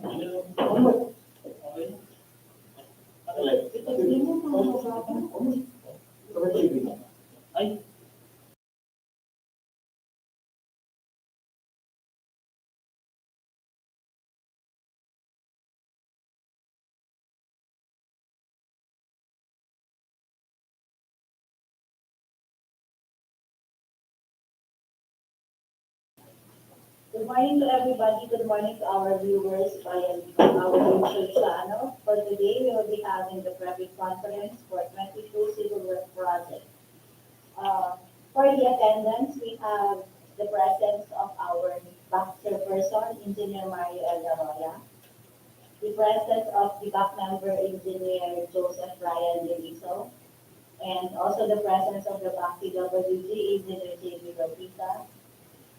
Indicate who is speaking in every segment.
Speaker 1: Ay,
Speaker 2: Good morning to everybody. Good morning to our viewers via our YouTube channel. For today, we will be having the private conference for 22 civil work projects. For the attendance, we have the presence of our back chairperson, Engineer Mario Elgaroya, the presence of the back member, Engineer Joseph Ryan Deliso, and also the presence of the back Dpwh, Engineer J.B. Bautista.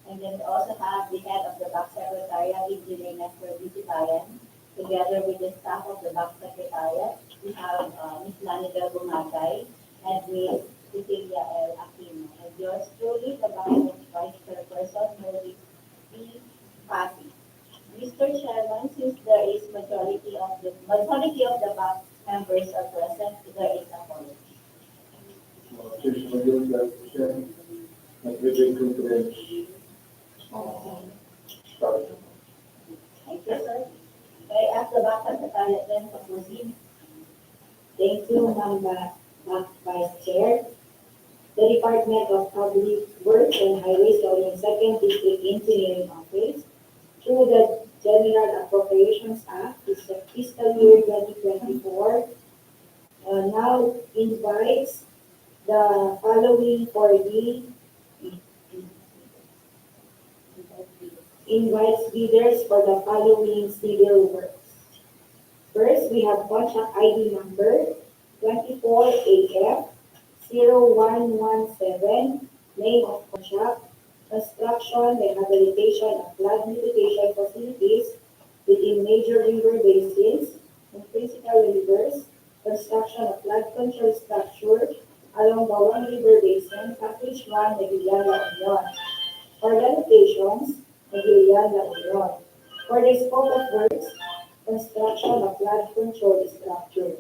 Speaker 2: And then we also have the head of the back secretariat, Engineer Nestor BASIN, together with the staff of the back secretariat. We have Ms. Lanida Gumatay and Ms. Cecilia L. Aquino. And yours truly, the BASIN Vice Chairperson, Maurice B. Pati. Mr. Chairman, since there is majority of the back members are present, there is a quorum.
Speaker 3: Since majority are present, nag-video conference start.
Speaker 2: Thank you, sir. May I ask the back secretariat then to proceed?
Speaker 4: Thank you, Vice Chair. The Department of Public Works and Highways Government Second District Engineering Office, through the General Appropriations Act, is the fiscal year 2024, now invites the following for the invites bidders for the following civil works. First, we have contract ID number 24AF0117, name of contract, construction, rehabilitation of flood mitigation facilities within major river basins and principal rivers, construction of flood control structure along BAUANG River Basin, Package 1, NAGUILIAN, La Union. For the locations, NAGUILIAN, La Union. For the scope of works, construction of flood control structure.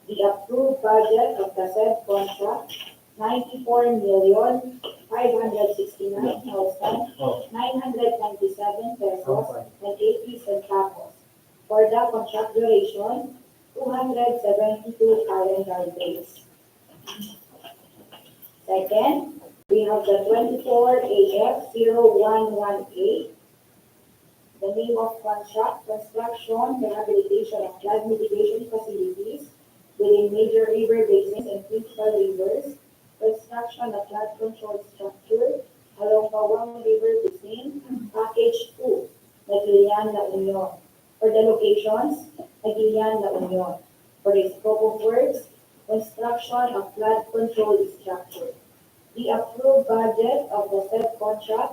Speaker 4: The approved budget of the said contract, 94,569,997 pesos and 80 centavos. For the contract duration, 272 calendar days. Second, we have the 24AF0118, the name of contract, construction, rehabilitation of flood mitigation facilities within major river basins and principal rivers, construction of flood control structure along BAUANG River Basin, Package 2, NAGUILIAN, La Union. For the locations, NAGUILIAN, La Union. For the scope of works, construction of flood control structure. The approved budget of the said contract,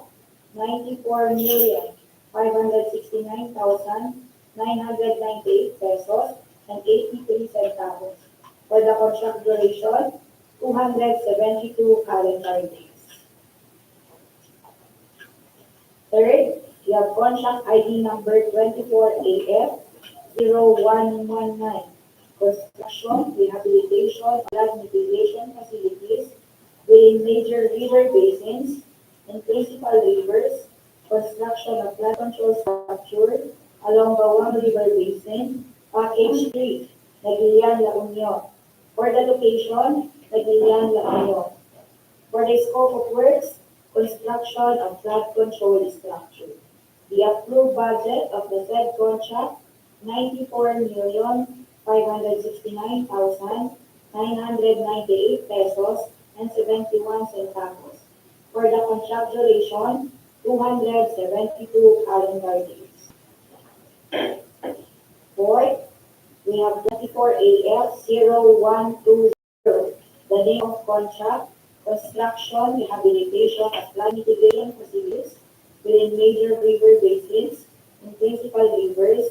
Speaker 4: 94,569,998 pesos and 83 centavos. For the contract duration, 272 calendar days. Third, we have contract ID number 24AF0119, construction, rehabilitation, flood mitigation facilities within major river basins and principal rivers, construction of flood control structure along BAUANG River Basin, Package 3, NAGUILIAN, La Union. For the location, NAGUILIAN, La Union. For the scope of works, construction of flood control structure. The approved budget of the said contract, 94,569,998 pesos and 71 centavos. For the contract duration, 272 calendar days. Fourth, we have 24AF0120, the name of contract, construction, rehabilitation of flood mitigation facilities within major river basins and principal rivers,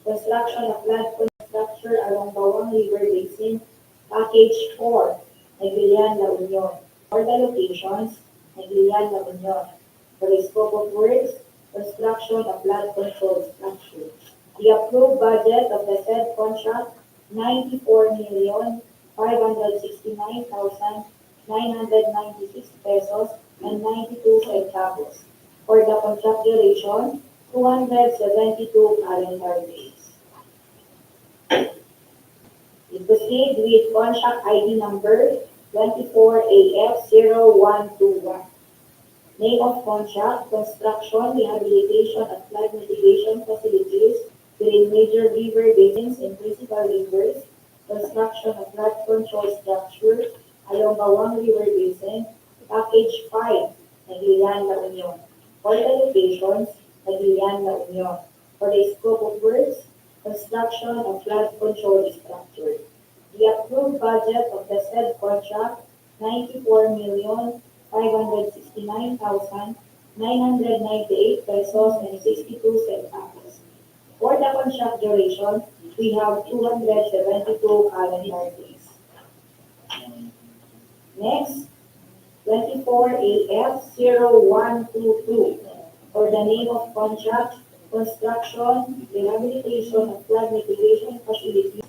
Speaker 4: construction of flood structure along BAUANG River Basin, Package 4, NAGUILIAN, La Union. For the locations, NAGUILIAN, La Union. For the scope of works, construction of flood control structure. The approved budget of the said contract, 94,569,996 pesos and 92 centavos. For the contract duration, 272 calendar days. We proceed with contract ID number 24AF0121. Name of contract, construction, rehabilitation, and flood mitigation facilities within major river basins and principal rivers, construction of flood control structure along BAUANG River Basin, Package 5, Naguilian, La Union. For the locations, Naguilian, La Union. For the scope of works, construction of flood control structure. The approved budget of the said contract, 94,569,998 pesos and 62 centavos. For the contract duration, we have 272 calendar days. Next, 24AF0122. For the name of contract, construction, rehabilitation of flood mitigation facilities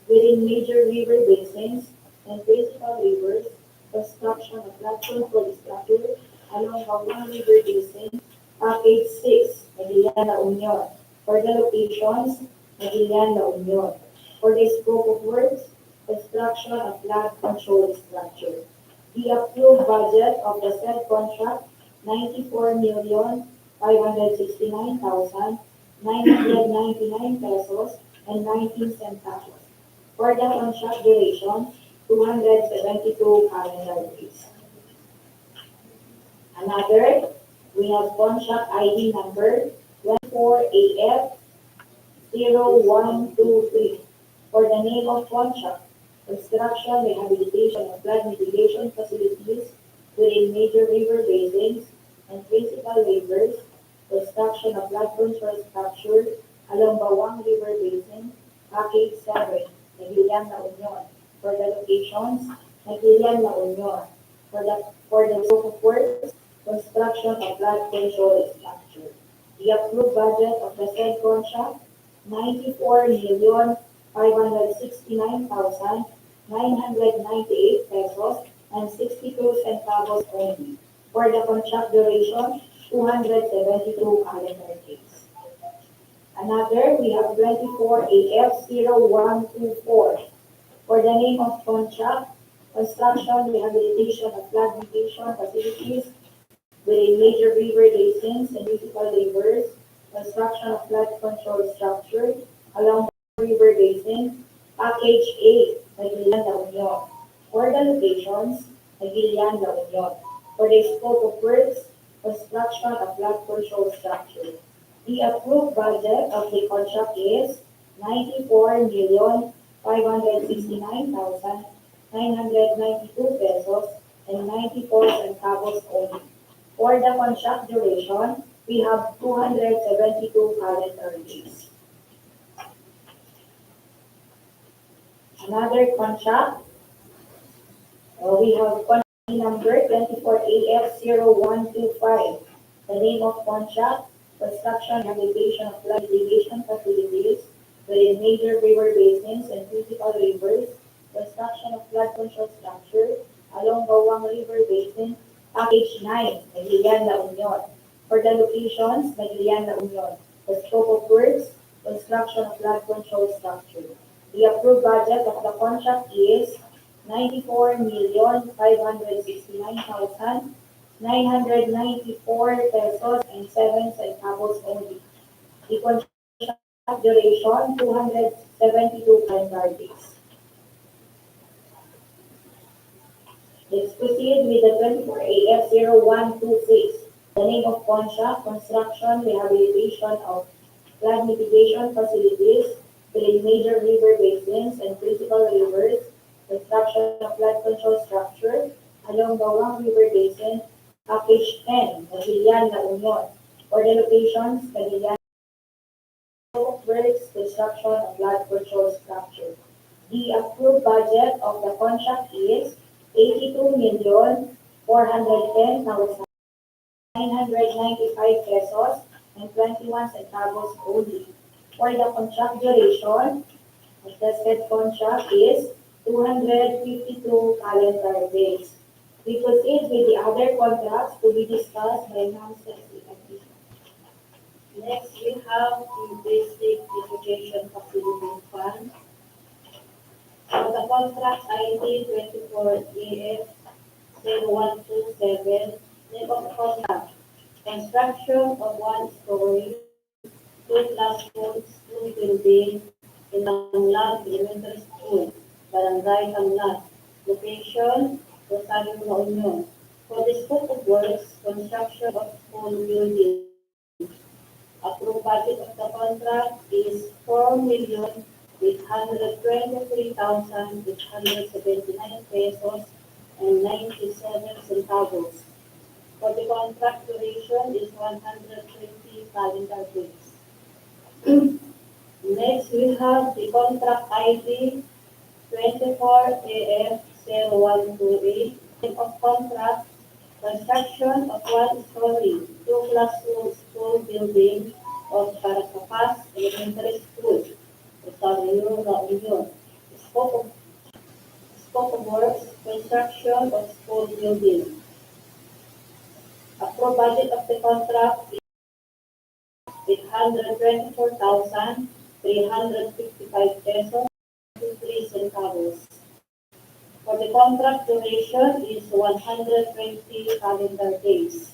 Speaker 4: within major river basins and principal rivers, construction of flood control structure along BAUANG River Basin, Package 6, Naguilian, La Union. For the locations, Naguilian, La Union. For the scope of works, construction of flood control structure. The approved budget of the said contract, 94,569,999 pesos and 19 centavos. For the contract duration, 272 calendar days. Another, we have contract ID number 24AF0123. For the name of contract, construction, rehabilitation, and flood mitigation facilities within major river basins and principal rivers, construction of flood control structure along BAUANG River Basin, Package 7, Naguilian, La Union. For the locations, Naguilian, La Union. For the scope of works, construction of flood control structure. The approved budget of the said contract, 94,569,998 pesos and 62 centavos only. For the contract duration, 272 calendar days. Another, we have 24AF0124. For the name of contract, construction, rehabilitation of flood mitigation facilities within major river basins and principal rivers, construction of flood control structure along the river basin, Package 8, Naguilian, La Union. For the locations, Naguilian, La Union. For the scope of works, construction of flood control structure. The approved budget of the contract is 94,569,992 pesos and 94 centavos only. For the contract duration, we have 272 calendar days. Another contract, we have contract number 24AF0125. The name of contract, construction, rehabilitation of flood mitigation facilities within major river basins and principal rivers, construction of flood control structure along BAUANG River Basin, Package 9, Naguilian, La Union. For the locations, Naguilian, La Union. The scope of works, construction of flood control structure. The approved budget of the contract is 94,569,994 pesos and 7 centavos only. The contract duration, 272 calendar days. Let's proceed with the 24AF0126. The name of contract, construction, rehabilitation of flood mitigation facilities within major river basins and principal rivers, construction of flood control structure along BAUANG River Basin, Package 10, Naguilian, La Union. For the locations, Naguilian, works, construction of flood control structure. The approved budget of the contract is 82,410,995 pesos and 21 centavos only. For the contract duration, the said contract is 252 calendar days. We proceed with the other contracts to be discussed by Ma'am Ceci.
Speaker 2: Next, we have the basic education facility fund. For the contract ID 24AF 0127, name of contract, construction of one-story, two classrooms, school building in Tanglan Elementary School, Barangay Tanglan. Location, Rosario La Union. For the scope of works, construction of school building. Approved budget of the contract is 4,823,879 pesos and 97 centavos. For the contract duration is 120 calendar days. Next, we have the contract ID 24AF0128, name of contract, construction of one-story, two classroom school building of Paracapas Elementary School, Rosario La Union. Scope of works, construction of school building. Approved budget of the contract is 824,355 pesos, 3 centavos. For the contract duration is 120 calendar days.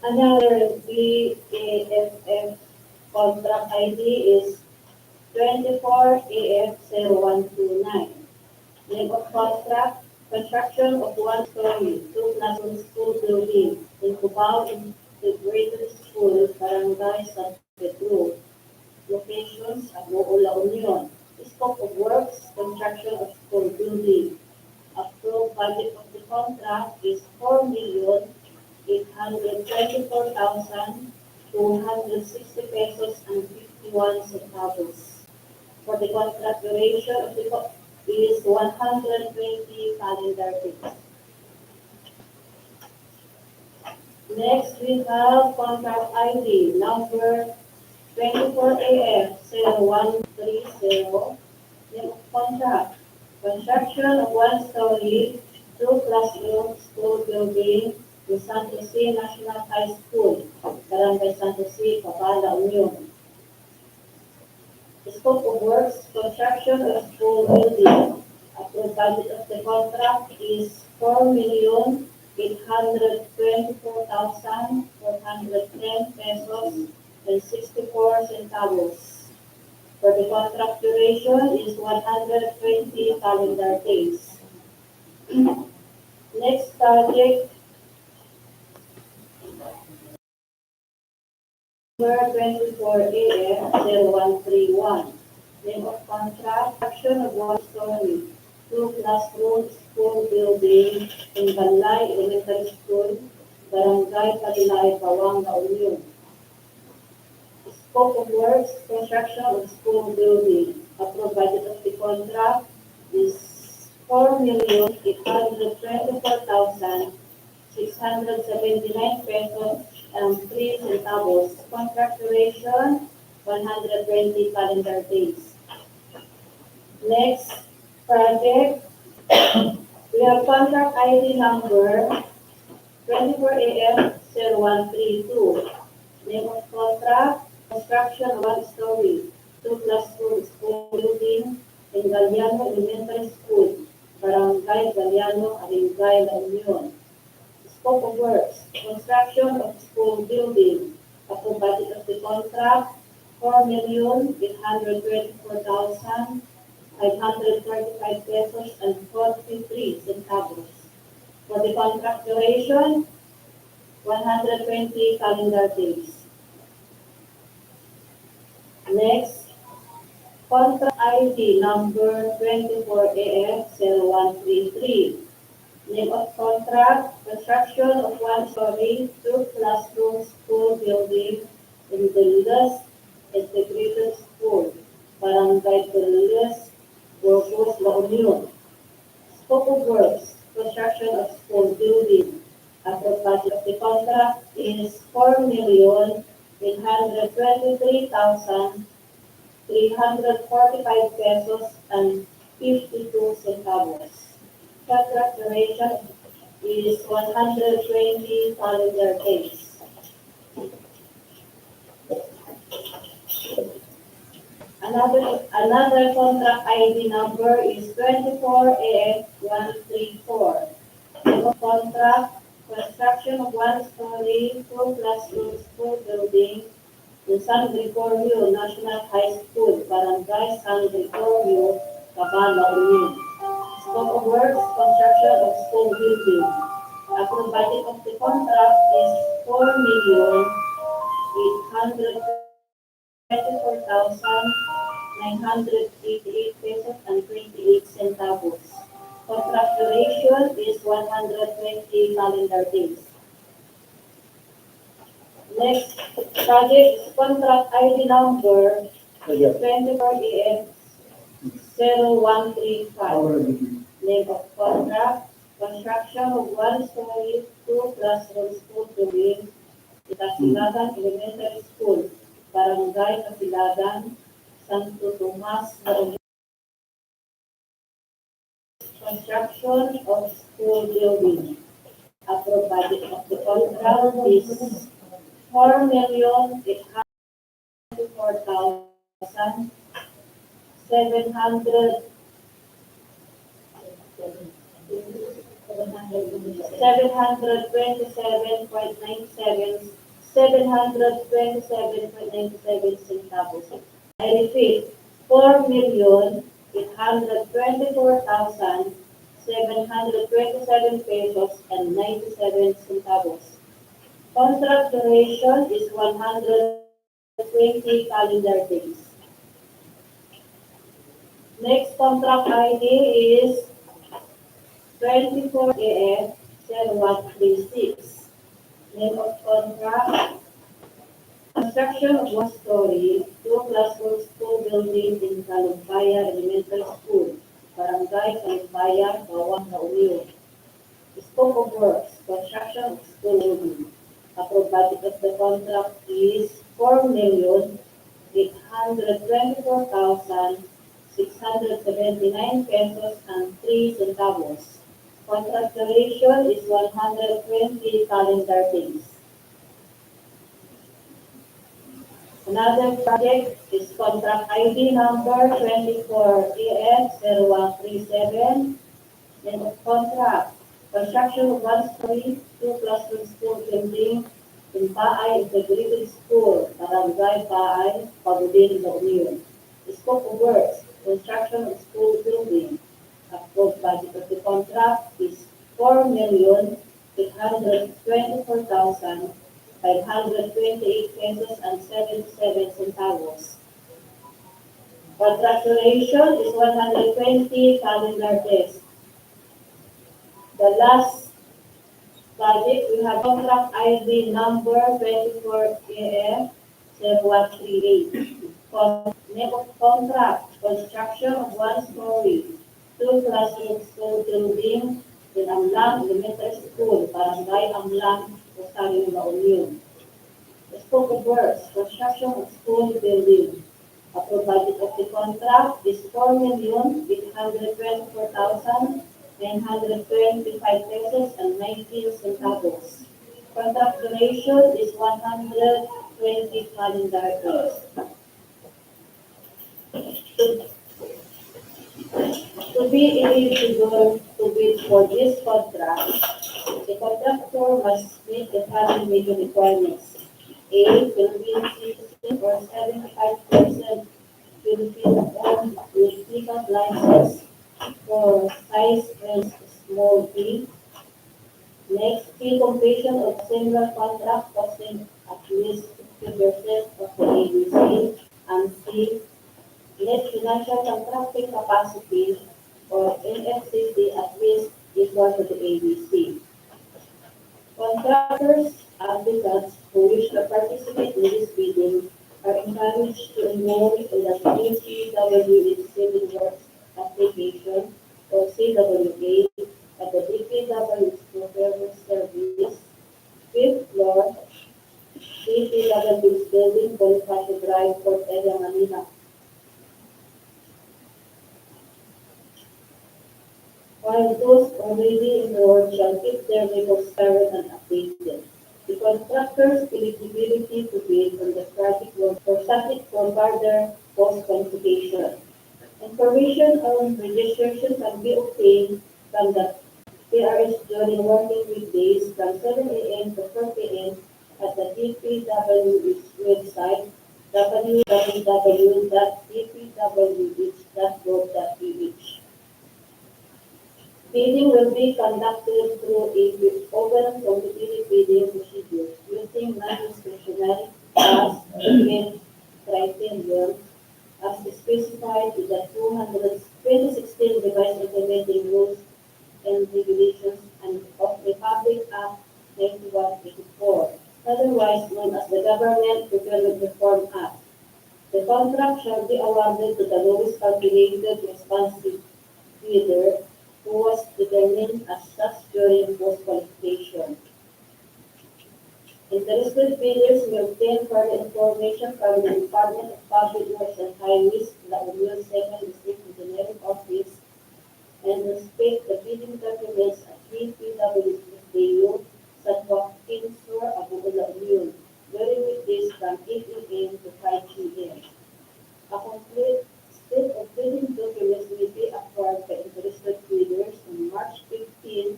Speaker 2: Another BASF contract ID is 24AF0129. Name of contract, construction of one-story, two classroom school building in Cubao Integrated School, Barangay San Pedro. Locations, Agoo La Union. Scope of works, construction of school building. Approved budget of the contract is 4,824,260 pesos and 51 centavos. For the contract duration of the is 120 calendar days. Next, we have contract ID number 24AF0130, name of contract, construction of one-story, two classroom school building in San Jose National High School, Barangay San Jose, Cabala, Union. Scope of works, construction of school building. Approved budget of the contract is 4,824,410 pesos and 64 centavos. For the contract duration is 120 calendar days. Next project, number 24AF0131. Name of contract, construction of one-story, two classroom school building in Balay Elementary School, Barangay Palilay, BAUANG, La Union. Scope of works, construction of school building. Approved budget of the contract is 4,824,679 pesos and 3 centavos. Contract duration, 120 calendar days. Next project, we have contract ID number 24AF0132. Name of contract, construction of one-story, two classroom school building in Galliano Elementary School, Barangay Galliano, Barangay La Union. Scope of works, construction of school building. Approved budget of the contract, 4,824,535 pesos and 43 centavos. For the contract duration, 120 calendar days. Next, contract ID number 24AF0133. Name of contract, construction of one-story, two classroom school building in Duluth Integrated School, Barangay Duluth, Burgos, La Union. Scope of works, construction of school building. Approved budget of the contract is 823,345 pesos and 52 centavos. Contract duration is 120 calendar days. Another contract ID number is 24AF134. Contract, construction of one-story, two-classroom school building in San Gregorio National High School, Barangay San Gregorio, Cabana, Union. Scope of works, construction of school building. Approved budget of the contract is 4,824,988 pesos and 28 centavos. Contract duration is 120 calendar days. Next project is contract ID number 24AF0135. Name of contract, construction of one-story, two-classroom school building in Casilagan Elementary School, Barangay Casilagan, Santo Tomas, Barangay. Construction of school building. Approved budget of the contract is 4,824,700 727.97 centavos. I repeat, 4,824,727 pesos and 97 centavos. Contract duration is 120 calendar days. Next contract ID is 24AF0136. Name of contract, construction of one-story, two-classroom school building in Calumpaya Elementary School, Barangay Calumpaya, BAUANG, Union. Scope of works, construction of school building. Approved budget of the contract is 4,824,679 pesos and 3 centavos. Contract duration is 120 calendar days. Another project is contract ID number 24AF0137. Name of contract, construction of one-story, two-classroom school building in Paay Integrated School, Barangay Paay, Pagudin, Union. Scope of works, construction of school building. Approved budget of the contract is 4,824,528 pesos and 77 centavos. Contract duration is 120 calendar days. The last project, we have contract ID number 24AF0138. Name of contract, construction of one-story, two-classroom school building in Amlang Elementary School, Barangay Amlang, Rosario, La Union. The scope of works, construction of school building. Approved budget of the contract is 4,824,925 pesos and 19 centavos. Contract duration is 120 calendar days. To be eligible to bid for this contract, the contractor must meet the following major requirements. A. Philippine citizen or 75% Filipino-owned with legal license for size range small b. Next, P. Completion of similar contract costing at least 50% of the ABC. And C. Net financial contracting capacity or NFCC at least equal to the ABC. Contractors, applicants who wish to participate in this bidding are encouraged to enroll in the DPWH Civil Works Application or CWA at the DPWH Procurement Service, 5th floor, City DPW's building, Bonifacio Drive, Port Area, Manila. While those already enrolled shall keep their records current and updated. The contractor's eligibility to bid on the project was subject for further post-qualification. Information on registration can be obtained from the PRS during working weekdays from 7 a.m. to 4 p.m. at the DPWH website www.dpwh.gov.ph. Bidding will be conducted through a open competitive bidding procedure using non-discretionary cost-based criteria as specified in the 2016 revised implementing rules and regulations and of the Public Act 9184, otherwise known as the Government Procurement Reform Act. The contract shall be awarded to the lowest calculated responsive bidder who was determined as such during post-qualification. Interested bidders may obtain further information from the Department of Public Works and Highways, La Union 2nd District Engineering Office, and inspect the bidding documents at DPWH San Joaquin Sur, Abu La Union, during weekdays from 8 a.m. to 5 p.m. A complete set of bidding documents will be acquired by interested bidders on March 15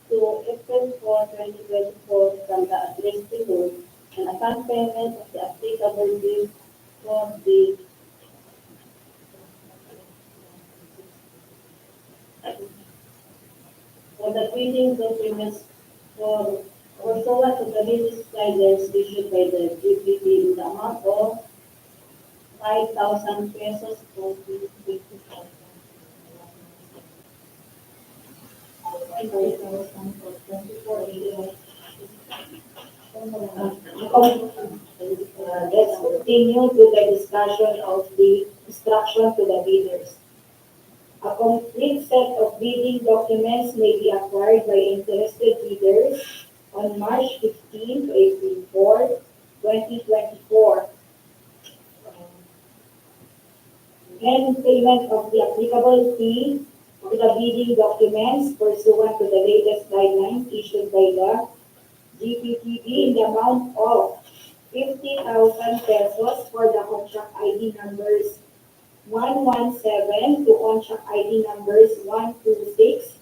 Speaker 2: to April 4, 2024 from the address below, and upon payment of the applicable bill for the bidding documents for pursuant to the business guidelines issued by the GPP in the amount of 5,000 pesos for 50,000. 5,000 for 24
Speaker 4: Let's continue to the discussion of the instruction to the bidders. A complete set of bidding documents may be acquired by interested bidders on March 15 to April 4, 2024. And payment of the applicable fee to the bidding documents pursuant to the latest guidelines issued by the GPTB in the amount of 50,000 pesos for the contract ID numbers 117 to contract ID numbers 126,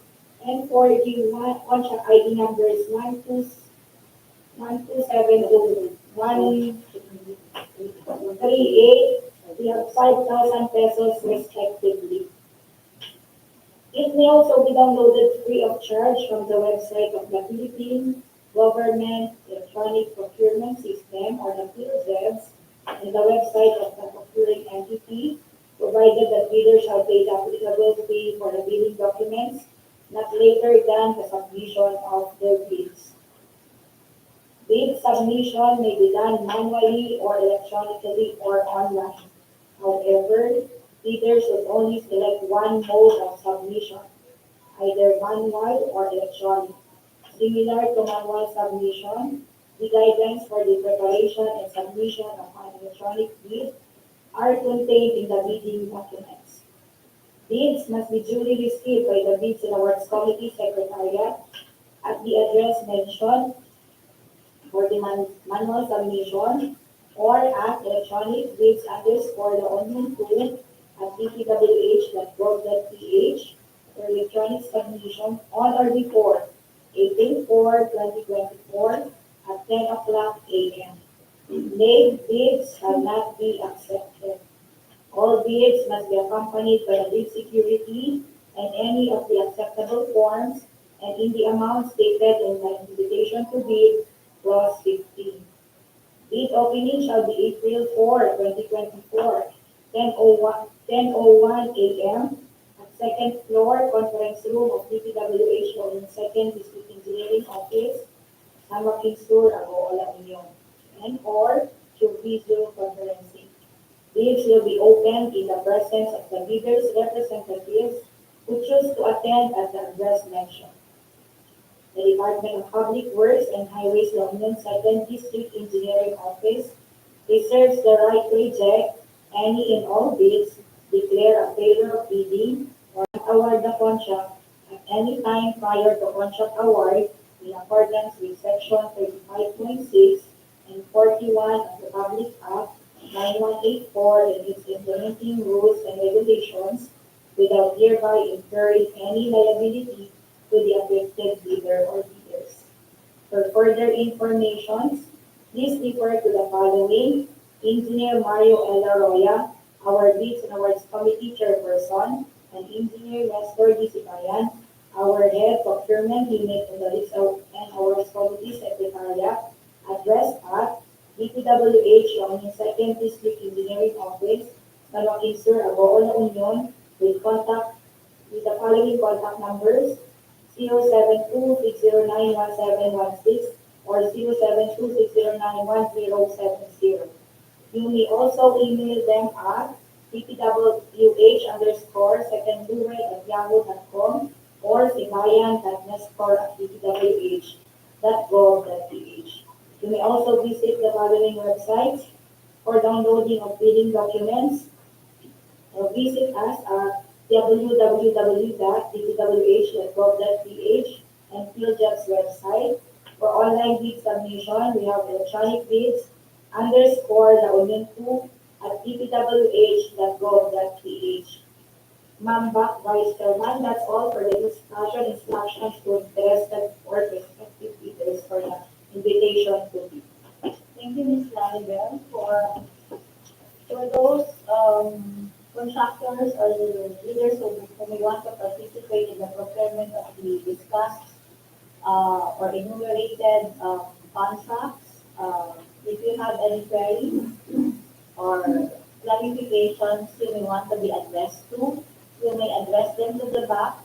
Speaker 4: and for the contract ID numbers 127 to 138, we have 5,000 pesos respectively. It may also be downloaded free of charge from the website of the Philippine Government Electronic Procurement System, or the PhilGEVS, and the website of the procuring entity, provided that bidders shall pay the applicable fee for the bidding documents not later than the submission of their bids. Bid submission may be done manually or electronically or online. However, bidders should only select one mode of submission, either manual or electronic. Similar to manual submission, the guidelines for the preparation and submission of an electronic bid are contained in the bidding documents. Bids must be duly received by the Bids and Awards Committee Secretariat at the address mentioned for the manual submission, or at electronic bids_the_onion2 at dpwh.gov.ph for electronic submission on or before April 4, 2024 at 10 o'clock a.m. Late bids shall not be accepted. All bids must be accompanied by a bid security and any of the acceptable forms and in the amount stated in the invitation to bid, clause 15. Bid opening shall be April 4, 2024, 10:01 a.m. at second floor conference room of DPWH in 2nd District Engineering Office, San Joaquin Sur, Abu La Union, and or through video conferencing. Bids will be opened in the presence of the bidders' representatives who choose to attend at the address mentioned. the Department of Public Works and Highways, La Union Second District Engineering Office reserves the right to reject any and all bids, declare a failure of bidding, or award the contract at any time prior to contract award in accordance with Section 35.6 and 41 of the Public Act 9184 and its implementing rules and regulations without hereby incurring any liability to the affected bidder or bidders. For further information, please refer to the following: Engineer Mario L. Arroya, our Bids and Awards Committee Chairperson, and Engineer Nestor Disipayan, our Head Procurement Unit and the Bids and Awards Committee Secretariat, addressed at Dpwh, Union Second District Engineering Office, San Joaquin Sur, Agoo, La Union, with the following contact numbers: 072-609-1716 or 072-609-1070. You may also email them at dpwh_secondbluered@yahoo.com or sibayan.nestor@dpwh.gov.ph. You may also visit the following websites for downloading of bidding documents. Visit us at www.dpwh.gov.ph and PhilJobs website. For online bid submission, we have electronic bids _La Union 2 at dpwh.gov.ph. Ma'am Bak, Vice Chairman, that's all for the discussion instructions to interested or prospective bidders for the invitation to bid.
Speaker 2: Thank you, Ms. Laribel, for those contractors or leaders who may want to participate in the procurement of the discussed or enumerated contracts. If you have any queries or clarifications you may want to be addressed to, you may address them to the back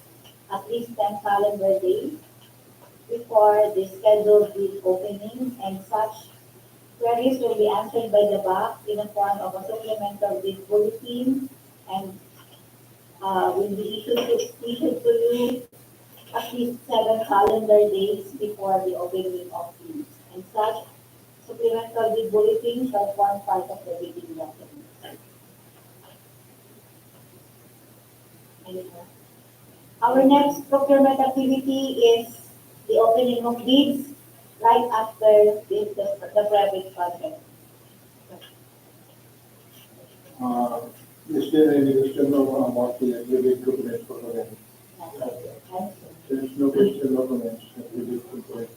Speaker 2: at least 10 calendar days before the scheduled bid opening, and such queries will be answered by the back in the form of a supplemental bid bulletin and will be issued to you at least 7 calendar days before the opening of bids. And such supplemental bid bulletin shall form part of the bidding document. Our next procurement activity is the opening of bids right after the private project.
Speaker 3: Is there any question about the aggregate components for the? There is no question or comments. Aggregate components.